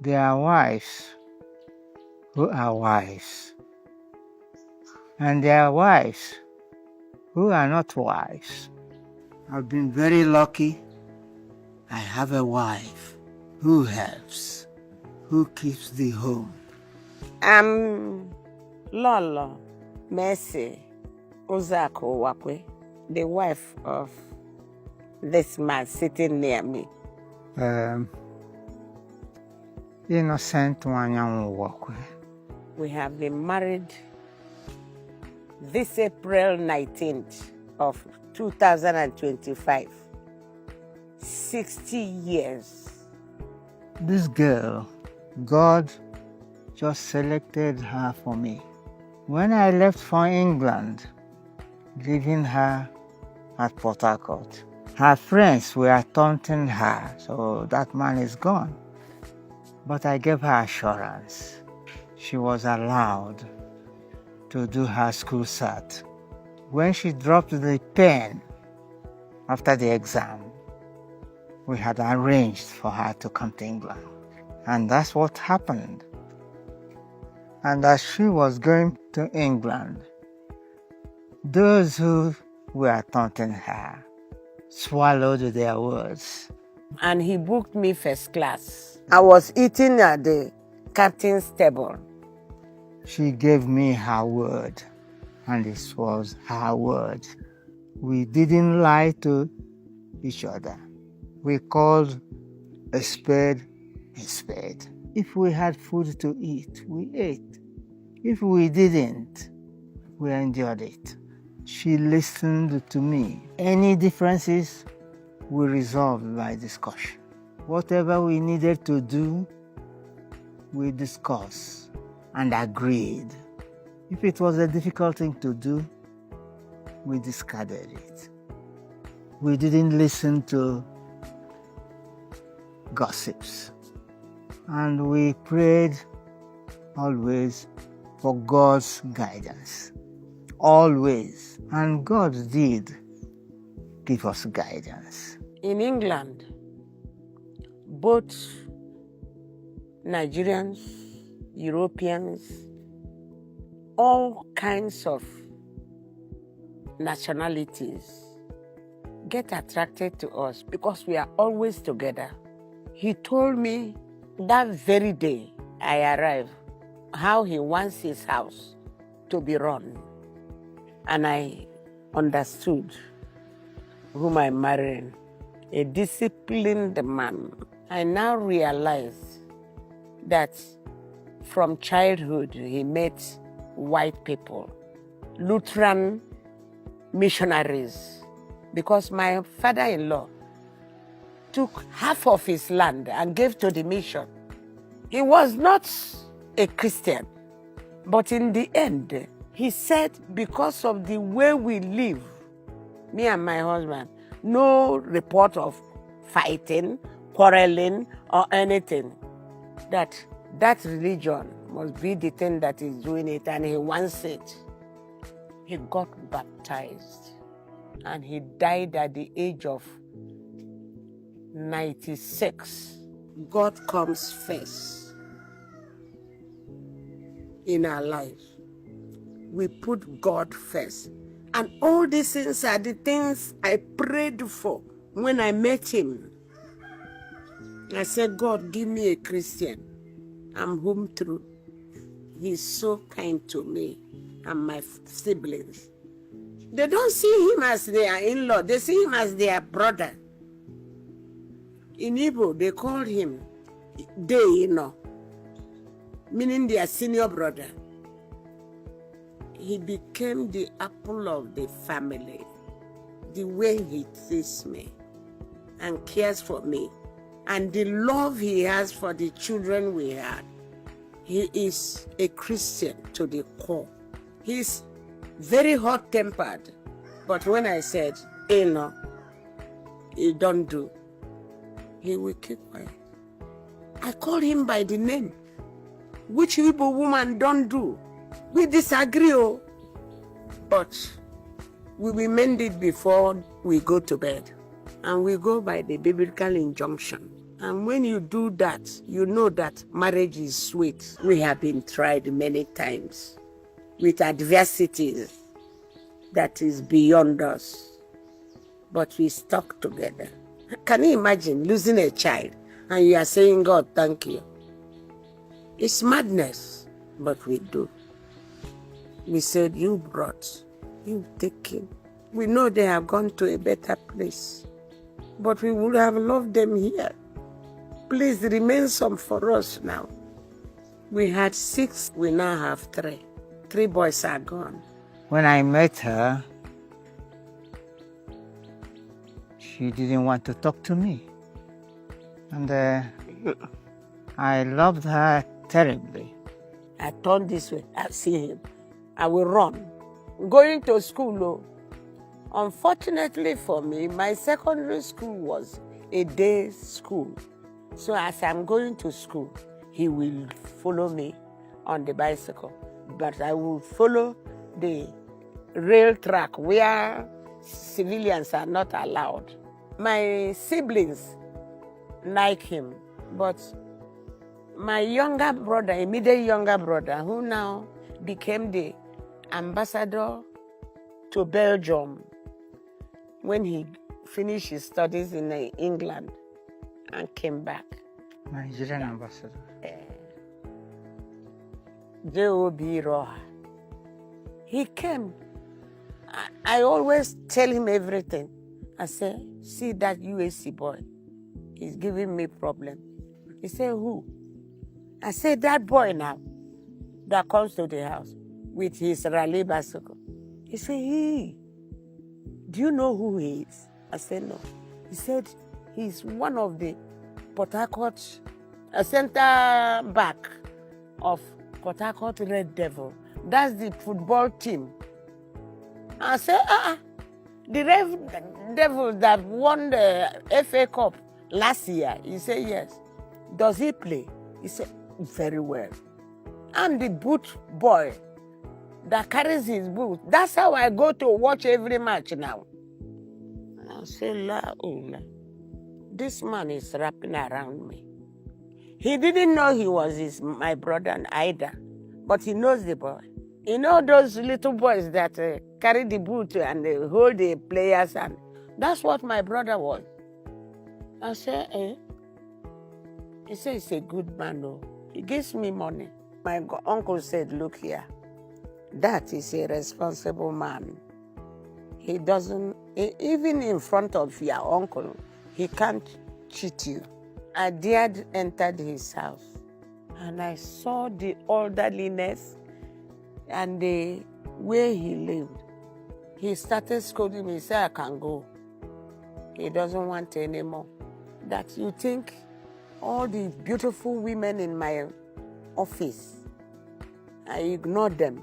There are wives who are wise, and there are wives who are not wise. I've been very lucky. I have a wife who helps, who keeps the home. Lolo Mercy Uzako Wakwe, the wife of this man sitting near me. Innocent Wanyanwokwe. We have been married this April 19th of 2025. 60 years. This girl, God just selected her for me. When I left for England, leaving her at Port Harcourt, her friends were taunting her, so that man is gone. But I gave her assurance. She was allowed to do her school cert. When she dropped the pen after the exam, we had arranged for her to come to England. And that's what happened. And as she was going to England, those who were taunting her swallowed their words. And he booked me first class. I was eating at the captain's table. She gave me her word, and this was her word. We didn't lie to each other. We called a spade a spade. If we had food to eat, we ate. If we didn't, we endured it. She listened to me. Any differences, we resolved by discussion. Whatever we needed to do, we discussed and agreed. If it was a difficult thing to do, we discarded it. We didn't listen to gossips. And we prayed always for God's guidance. Always. And God did give us guidance. In England, both Nigerians, Europeans, all kinds of nationalities get attracted to us because we are always together. He told me that very day I arrived how he wants his house to be run. And I understood whom I'm marrying, a disciplined man. I now realize that from childhood he met white people, Lutheran missionaries, because my father-in-law took half of his land and gave to the mission. He was not a Christian, but in the end, he said because of the way we live, me and my husband, no report of fighting, quarreling, or anything, that religion must be the thing that is doing it, and he wants it. He got baptized, and he died at the age of 96. God comes first in our life. We put God first. And all these things are the things I prayed for when I met him. I said, God, give me a Christian. I'm home through. He's so kind to me and my siblings. They don't see him as their in-law. They see him as their brother. In Igbo, they called him Deino, meaning their senior brother. He became the apple of the family. The way he treats me and cares for me, and the love he has for the children we had. He is a Christian to the core. He's very hot-tempered, but when I said, no, he don't do, he will keep quiet. I called him by the name, which Igbo woman don't do. We disagree, but we will mend it before we go to bed. And we go by the biblical injunction. And when you do that, you know that marriage is sweet. We have been tried many times with adversities that is beyond us, but we stuck together. Can you imagine losing a child and you are saying, God, thank you? It's madness, but we do. We said, you brought, you taken. We know they have gone to a better place, but we would have loved them here. Please remain some for us now. We had 6, we now have 3. 3 boys are gone. When I met her, she didn't want to talk to me. And I loved her terribly. I turn this way, I see him. I will run. Going to school, though. Unfortunately for me, my secondary school was a day school. So as I'm going to school, he will follow me on the bicycle. But I will follow the rail track where civilians are not allowed. My siblings like him, but my younger brother, immediate younger brother, who now became the ambassador to Belgium when he finished his studies in England and came back. Nigerian ambassador. J.O.B. Roha. He came. I always tell him everything. I say, see that USC boy, he's giving me problem. He said, who? I said, that boy now that comes to the house with his rally bicycle. He said, do you know who he is? I said, no. He said, he's one of the Port Harcourt, center back of Port Harcourt Red Devil. That's the football team. I said, the Red Devil that won the FA Cup last year. He said, yes. Does he play? He said, very well. I'm the boot boy that carries his boot. That's how I go to watch every match now. And I say, this man is wrapping around me. He didn't know he was my brother either, but he knows the boy. You know those little boys that carry the boot and hold the players, and that's what my brother was. I said, He said, he's a good man, though. He gives me money. My uncle said, look here, that is a responsible man. He doesn't, even in front of your uncle, he can't cheat you. I dared entered his house, and I saw the orderliness and the way he lived. He started scolding me. He said, I can go. He doesn't want any more. That you think all the beautiful women in my office, I ignored them.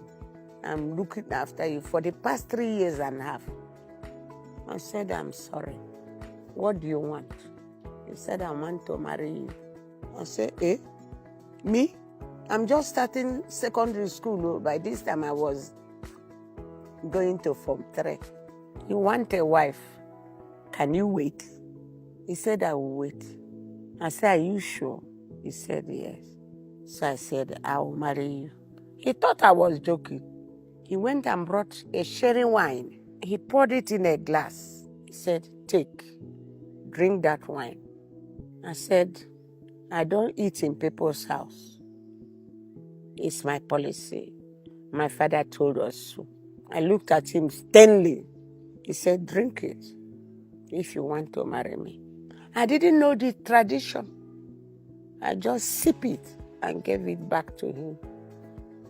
I'm looking after you for the past 3 years and a half. I said, I'm sorry. What do you want? He said, I want to marry you. I said, me? I'm just starting secondary school. By this time, I was going to Form 3. You want a wife? Can you wait? He said, I will wait. I said, are you sure? He said, yes. So I said, I will marry you. He thought I was joking. He went and brought a sherry wine. He poured it in a glass. He said, take, drink that wine. I said, I don't eat in people's house. It's my policy. My father told us so. I looked at him sternly. He said, drink it if you want to marry me. I didn't know the tradition. I just sipped it and gave it back to him.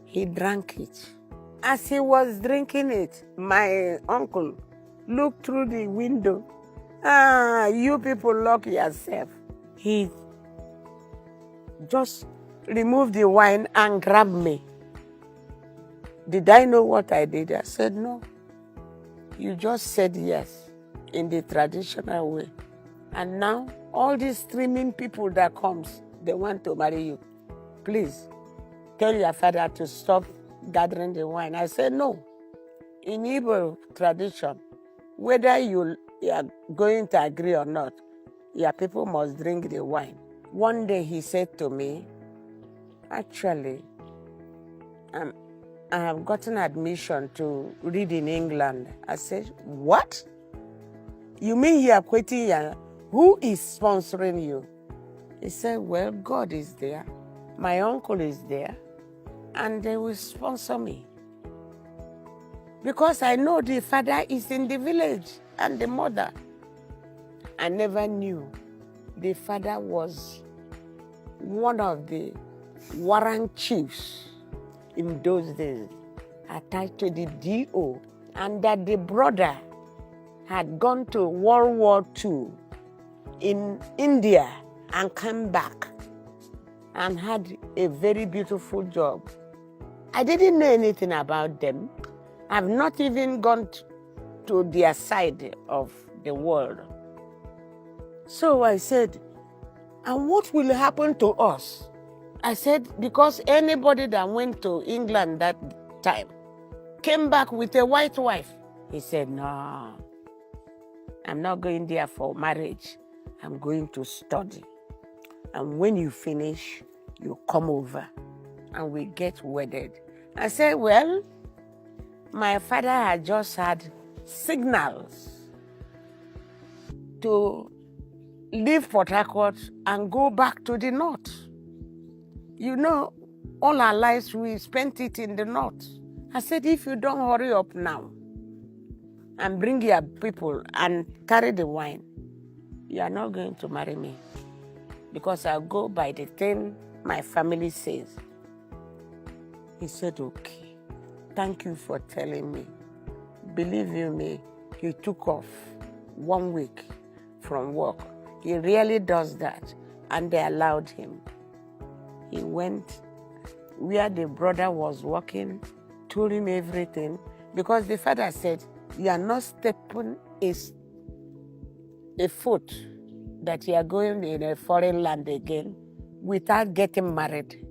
He drank it. As he was drinking it, my uncle looked through the window. You people lock yourself. He just removed the wine and grabbed me. Did I know what I did? I said, no. You just said yes in the traditional way. And now, all these streaming people that comes, they want to marry you. Please, tell your father to stop gathering the wine. I said, no. In Igbo tradition, whether you are going to agree or not, your people must drink the wine. One day he said to me, actually, I have gotten admission to read in England. I said, what? You mean you are quitting? Who is sponsoring you? He said, well, God is there. My uncle is there. And they will sponsor me. Because I know the father is in the village and the mother. I never knew the father was one of the warrant chiefs in those days, attached to the DO, and that the brother had gone to World War II in India and come back and had a very beautiful job. I didn't know anything about them. I've not even gone to their side of the world. So I said, and what will happen to us? I said, because anybody that went to England that time came back with a white wife. He said, no, I'm not going there for marriage. I'm going to study. And when you finish, you come over and we get wedded. I said, well, my father had just had signals to leave Port Harcourt and go back to the north. You know, all our lives we spent it in the north. I said, if you don't hurry up now and bring your people and carry the wine, you are not going to marry me. Because I'll go by the thing my family says. He said, okay, thank you for telling me. Believe you me, he took off 1 week from work. He really does that, and they allowed him. He went where the brother was working, told him everything, because the father said, you are not stepping a foot that you are going in a foreign land again without getting married.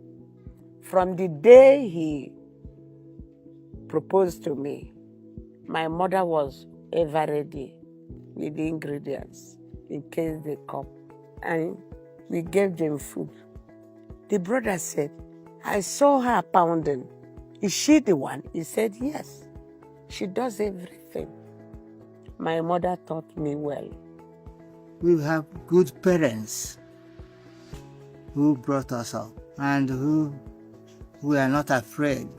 From the day he proposed to me, my mother was ever ready with the ingredients in case they come. And we gave them food. The brother said, I saw her pounding. Is she the one? He said, yes. She does everything. My mother taught me well. We have good parents who brought us up and who are not afraid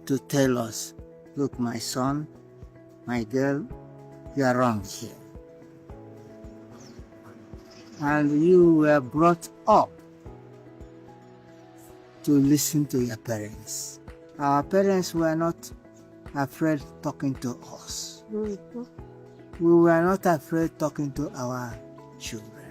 to tell us, look, my son, my girl, you are wrong here. And you were brought up to listen to your parents. Our parents were not afraid talking to us. We were not afraid talking to our children.